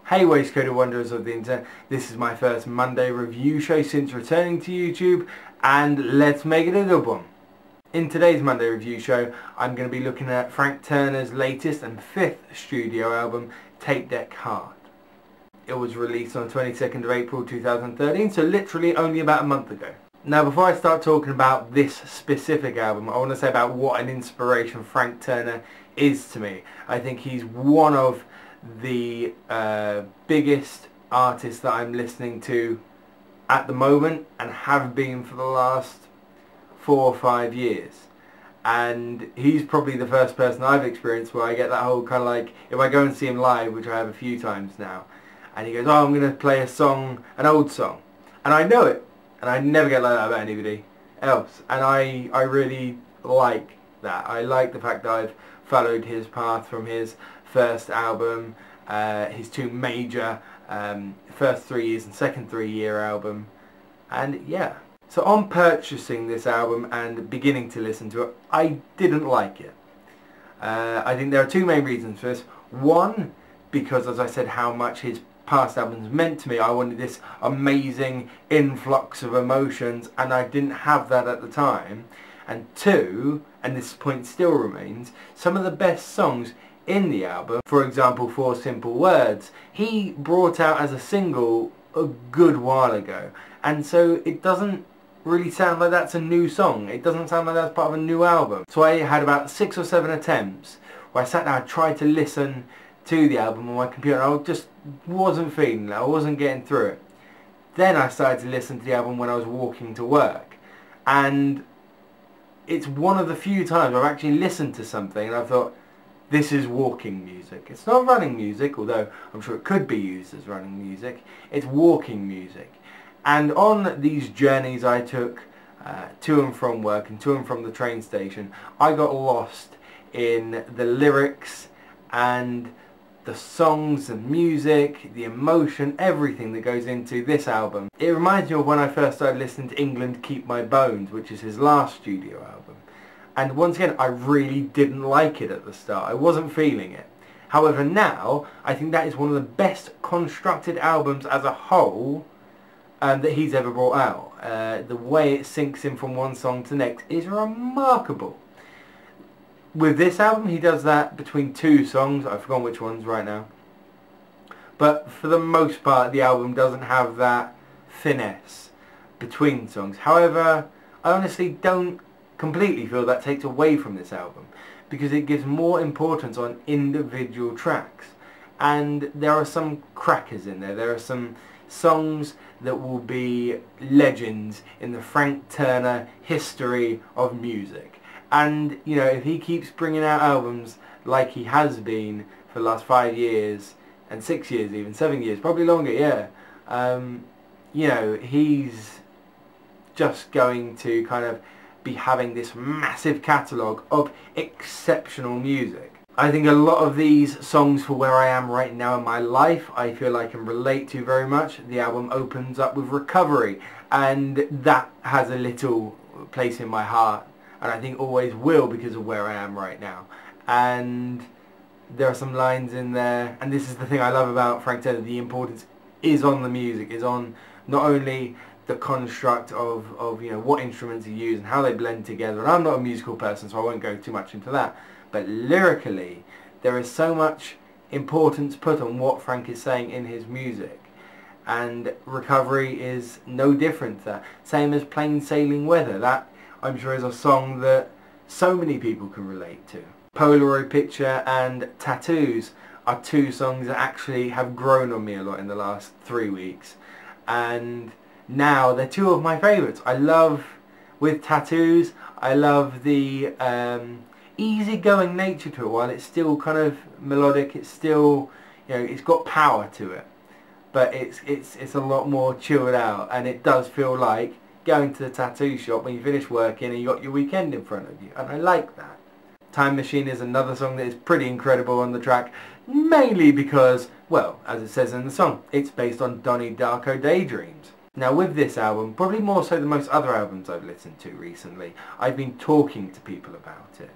Hey Waistcoat Wanderers of the Internet, this is my first Monday review show since returning to YouTube, and let's make it a good one. In today's Monday review show, I'm going to be looking at Frank Turner's latest and fifth studio album, Tape Deck Heart. It was released on the 22nd of April 2013, so literally only about a month ago. Now before I start talking about this specific album, I want to say about what an inspiration Frank Turner is to me. I think he's one of the biggest artists that I'm listening to at the moment and have been for the last 4 or 5 years. And he's probably the first person I've experienced where I get that whole kind of like, if I go and see him live, which I have a few times now, and he goes, oh, I'm going to play a song, an old song, and I know it. And I never get like that about anybody else. And I really like that. I like the fact that I've followed his path from his first album, his two major first 3 years and second 3-year album. And yeah. So on purchasing this album and beginning to listen to it, I didn't like it. I think there are two main reasons for this. One, because as I said, how much his past albums meant to me. I wanted this amazing influx of emotions, and I didn't have that at the time. And two, and this point still remains, some of the best songs in the album, for example 4 Simple Words, he brought out as a single a good while ago, and so it doesn't really sound like that's a new song. It doesn't sound like that's part of a new album. So I had about 6 or 7 attempts where I sat down and tried to listen to the album on my computer, and I just wasn't feeling it. I wasn't getting through it. Then I started to listen to the album when I was walking to work, and it's one of the few times I've actually listened to something and I thought, this is walking music. It's not running music, although I'm sure it could be used as running music. It's walking music. And on these journeys I took to and from work and to and from the train station, I got lost in the lyrics and the songs, the music, the emotion, everything that goes into this album. It reminds me of when I first started listening to England Keep My Bones, which is his last studio album. And once again, I really didn't like it at the start. I wasn't feeling it. However, now, I think that is one of the best constructed albums as a whole that he's ever brought out. The way it sinks in from one song to the next is remarkable. With this album, he does that between 2 songs. I've forgotten which ones right now. But for the most part, the album doesn't have that finesse between songs. However, I honestly don't completely feel that takes away from this album, because it gives more importance on individual tracks. And there are some crackers in there. There are some songs that will be legends in the Frank Turner history of music. And, you know, if he keeps bringing out albums like he has been for the last 5 years, and 6 years even, 7 years, probably longer, yeah, you know, he's just going to kind of be having this massive catalogue of exceptional music. I think a lot of these songs for where I am right now in my life, I feel I can relate to very much. The album opens up with Recovery, and that has a little place in my heart. And I think always will, because of where I am right now. And there are some lines in there, and this is the thing I love about Frank Turner, the importance is on the music, is on not only the construct of you know, what instruments he used and how they blend together, and I'm not a musical person so I won't go too much into that, but lyrically there is so much importance put on what Frank is saying in his music. And Recovery is no different to that. Same as Plain Sailing Weather. That, I'm sure, is a song that so many people can relate to. Polaroid Picture and Tattoos are 2 songs that actually have grown on me a lot in the last 3 weeks. And now they're 2 of my favourites. I love, with Tattoos, I love the easygoing nature to it, while it's still kind of melodic, it's still, you know, it's got power to it. But it's a lot more chilled out, and it does feel like going to the tattoo shop when you finish working and you got your weekend in front of you, and I like that. Time Machine is another song that is pretty incredible on the track, mainly because, well, as it says in the song, it's based on Donnie Darko Daydreams. Now with this album, probably more so than most other albums I've listened to recently, I've been talking to people about it.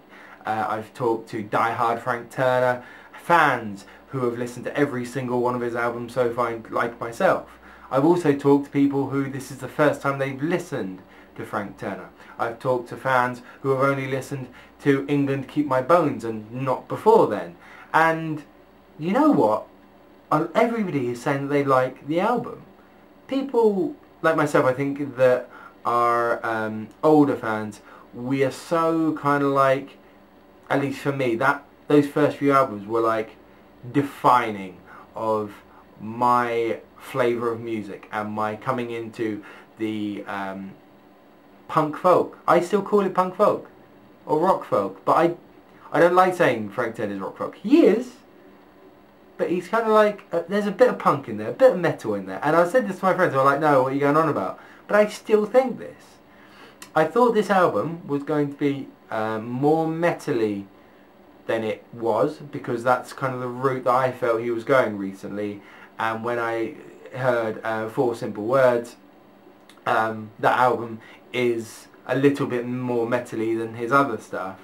I've talked to die-hard Frank Turner fans, who have listened to every single one of his albums so far, like myself. I've also talked to people who this is the first time they've listened to Frank Turner. I've talked to fans who have only listened to England Keep My Bones and not before then. And you know what? Everybody is saying that they like the album. People like myself, I think, that are older fans, we are so kind of like, at least for me, that those first few albums were like defining of my flavour of music and my coming into the punk folk. I still call it punk folk or rock folk, but I don't like saying Frank Turner's rock folk. He is, but he's kind of like, there's a bit of punk in there, a bit of metal in there. And I said this to my friends, they were like, no, what are you going on about? But I still think this. I thought this album was going to be more metally than it was, because that's kind of the route that I felt he was going recently. And when I heard 4 Simple Words, that album is a little bit more metally than his other stuff,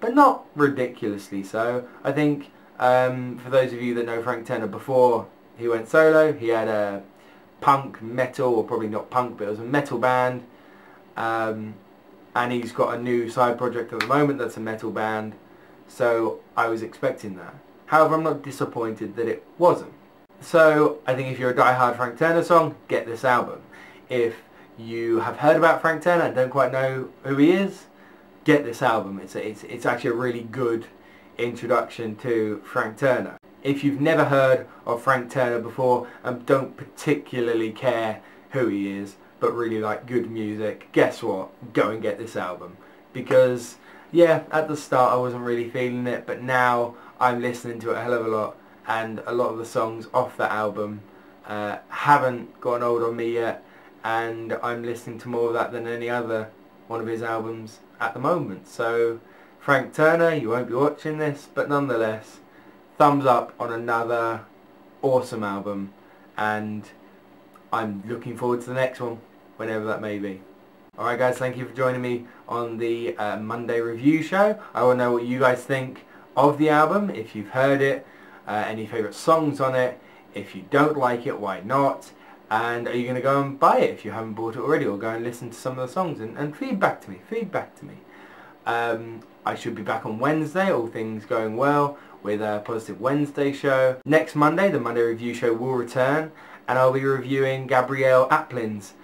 but not ridiculously so. I think for those of you that know Frank Turner before he went solo, he had a punk metal, or probably not punk, but it was a metal band, and he's got a new side project at the moment that's a metal band, so I was expecting that. However, I'm not disappointed that it wasn't. So I think if you're a die-hard Frank Turner song, get this album. If you have heard about Frank Turner and don't quite know who he is, get this album. It's actually a really good introduction to Frank Turner. If you've never heard of Frank Turner before and don't particularly care who he is, but really like good music, guess what? Go and get this album. Because, yeah, at the start I wasn't really feeling it, but now I'm listening to it a hell of a lot, and a lot of the songs off that album haven't gotten old on me yet, and I'm listening to more of that than any other one of his albums at the moment. So Frank Turner, you won't be watching this, but nonetheless, thumbs up on another awesome album, and I'm looking forward to the next one, whenever that may be. Alright guys, thank you for joining me on the Monday review show. I want to know what you guys think of the album, if you've heard it, any favourite songs on it, if you don't like it, why not, and are you going to go and buy it if you haven't bought it already, or go and listen to some of the songs and feedback to me. I should be back on Wednesday, all things going well, with a Positive Wednesday show. Next Monday, the Monday review show will return, and I'll be reviewing Gabrielle Aplin's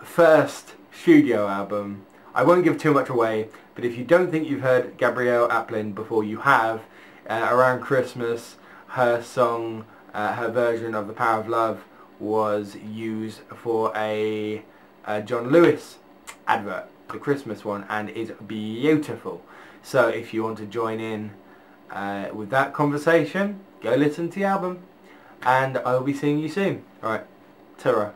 first studio album. I won't give too much away, but if you don't think you've heard Gabrielle Aplin before, you have. Around Christmas, her song, her version of The Power of Love was used for a John Lewis advert, the Christmas one, and is beautiful. So if you want to join in with that conversation, go listen to the album, and I will be seeing you soon. Alright, ta-ra.